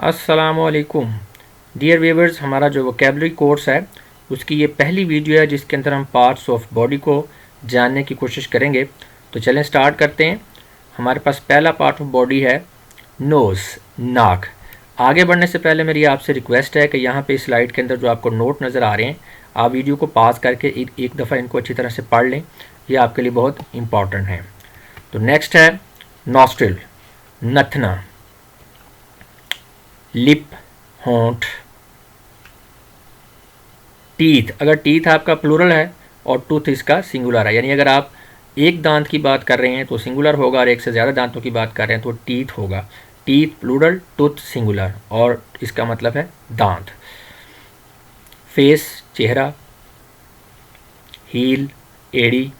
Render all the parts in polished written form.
अस्सलामुअलैकुम dear viewers, हमारा जो वोकेबलरी कोर्स है उसकी ये पहली वीडियो है जिसके अंदर हम पार्ट्स ऑफ बॉडी को जानने की कोशिश करेंगे। तो चलें स्टार्ट करते हैं। हमारे पास पहला पार्ट ऑफ बॉडी है नोज़, नाक। आगे बढ़ने से पहले मेरी आपसे रिक्वेस्ट है कि यहाँ पे स्लाइड के अंदर जो आपको नोट नज़र आ रहे हैं, आप वीडियो को पॉज करके एक दफ़ा इनको अच्छी तरह से पढ़ लें, ये आपके लिए बहुत इम्पॉर्टेंट है। तो नेक्स्ट है नॉस्ट्रिल, नथना, लिप, होंठ, टीथ। अगर टीथ आपका प्लूरल है और टूथ इसका सिंगुलर है, यानी अगर आप एक दांत की बात कर रहे हैं तो सिंगुलर होगा और एक से ज़्यादा दांतों की बात कर रहे हैं तो टीथ होगा। टीथ प्लूरल, टूथ सिंगुलर, और इसका मतलब है दांत। फेस, चेहरा, हील, एड़ी,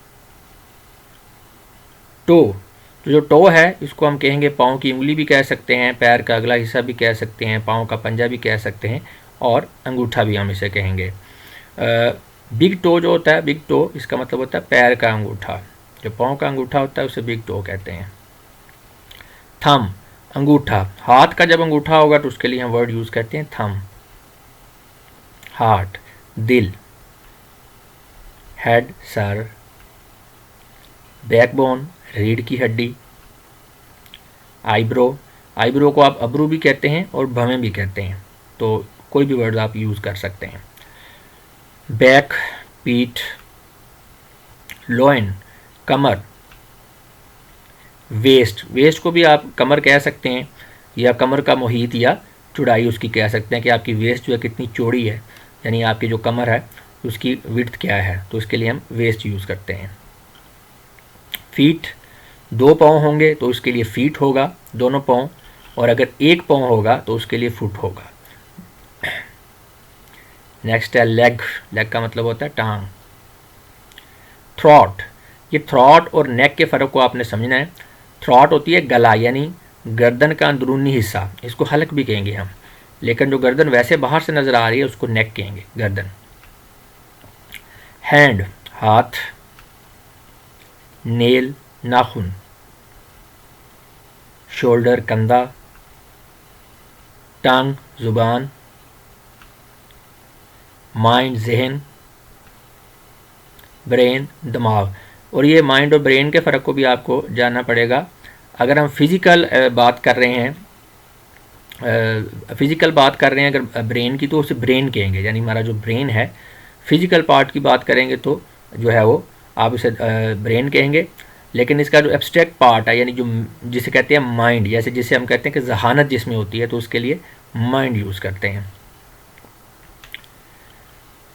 टो। तो जो टो है इसको हम कहेंगे पाँव की उंगली भी कह सकते हैं, पैर का अगला हिस्सा भी कह सकते हैं, पाँव का पंजा भी कह सकते हैं, और अंगूठा भी हम इसे कहेंगे। बिग टो जो होता है, बिग टो इसका मतलब होता है पैर का अंगूठा। जो पाँव का अंगूठा होता है उसे बिग टो कहते हैं। थम, अंगूठा। हाथ का जब अंगूठा होगा तो उसके लिए हम वर्ड यूज़ करते हैं थम। हार्ट, दिल। Head, sir. बैकबोन, रीढ़ की हड्डी। आईब्रो, आईब्रो को आप अब्रू भी कहते हैं और भवें भी कहते हैं, तो कोई भी वर्ड आप यूज़ कर सकते हैं। बैक, पीठ। लोइन, कमर। वेस्ट, वेस्ट को भी आप कमर कह सकते हैं, या कमर का मुहीत या चौड़ाई उसकी कह सकते हैं कि आपकी वेस्ट जो है कितनी चौड़ी है, यानी आपकी जो कमर है उसकी विड्थ क्या है, तो इसके लिए हम वेस्ट यूज़ करते हैं। फीट, दो पाँव होंगे तो उसके लिए फीट होगा, दोनों पाँव, और अगर एक पाँव होगा तो उसके लिए फुट होगा। नेक्स्ट है लेग, लेग का मतलब होता है टांग। थ्रॉट, ये थ्रॉट और नेक के फ़र्क को आपने समझना है। थ्रॉट होती है गला, यानी गर्दन का अंदरूनी हिस्सा, इसको हलक भी कहेंगे हम, लेकिन जो गर्दन वैसे बाहर से नज़र आ रही है उसको नेक कहेंगे, गर्दन। हैंड, हाथ। नेल, नाखून। शोल्डर, कंधा। टंग, ज़ुबान। माइंड, जहन। ब्रेन, दिमाग। और ये माइंड और ब्रेन के फ़र्क को भी आपको जानना पड़ेगा। अगर हम फिज़िकल बात कर रहे हैं, अगर ब्रेन की, तो उसे ब्रेन कहेंगे, यानी हमारा जो ब्रेन है। फिज़िकल पार्ट की बात करेंगे तो जो है वो आप इसे ब्रेन कहेंगे। लेकिन इसका जो एब्स्ट्रैक्ट पार्ट है, यानी जो जिसे कहते हैं माइंड, जैसे जिसे हम कहते हैं कि जहानत जिसमें होती है, तो उसके लिए माइंड यूज़ करते हैं।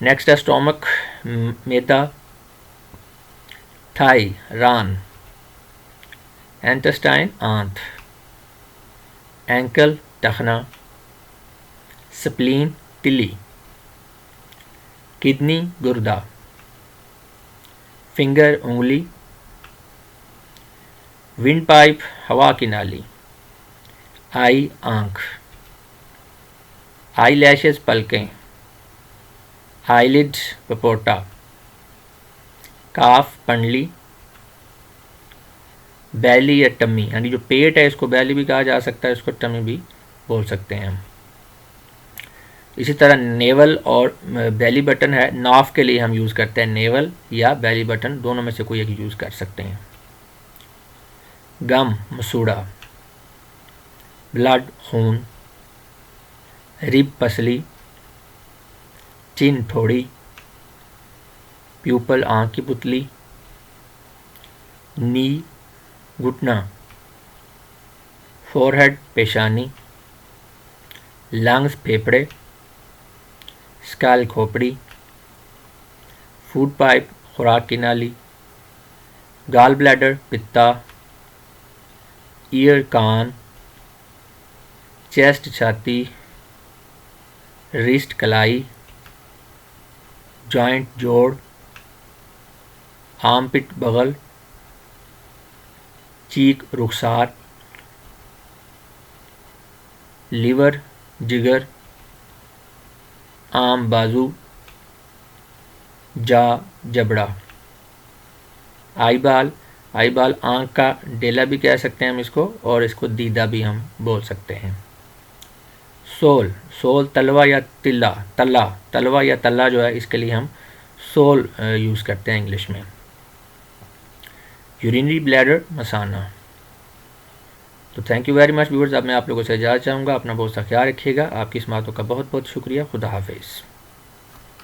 नेक्स्ट है स्टोमक, मैदा। थाई, रान। इंटेस्टाइन, आंत। एंकल, टखना। स्प्लीन, तिल्ली। किडनी, गुर्दा। फिंगर, उंगली। विंड पाइप, हवा की नाली। आई, आंख। आई लैशेस, पलकें। आईलिड, पपोटा। काफ, पंडली। बैली या टमी, यानी जो पेट है इसको बैली भी कहा जा सकता है, इसको टमी भी बोल सकते हैं हम। इसी तरह नेवल और बैली बटन है, नाफ के लिए हम यूज़ करते हैं नेवल या बैली बटन, दोनों में से कोई एक यूज़ कर सकते हैं। गम, मसूड़ा। ब्लड, खून। रिब, पसली। चिन, थोड़ी। प्यूपल, आँख की पुतली। नी, घुटना। फोरहेड, पेशानी। लंग्स, फेफड़े। स्कल, खोपड़ी। फूड पाइप, खुराक की नाली। गाल ब्लैडर, पित्ता। ईयर, कान। चेस्ट, छाती। रिस्ट, कलाई। जॉइंट, जोड़। आर्मपिट, बगल। चीक, रुखसार। लीवर, जिगर। आम, बाजू। जा, जबड़ा। आईबाल, आईबाल आँख का डेला भी कह सकते हैं हम इसको, और इसको दीदा भी हम बोल सकते हैं। सोल, सोल तलवा या तिल्ला, तलवा या तल्ला जो है इसके लिए हम सोल यूज़ करते हैं इंग्लिश में। यूरिनरी ब्लैडर मसाना। तो thank you very much viewers. अब मैं आप लोगों से इजाज़त चाहूँगा। अपना बहुत सा ख्याल रखिएगा। आपकी इस बातों का बहुत बहुत शुक्रिया। खुदा हाफिज़।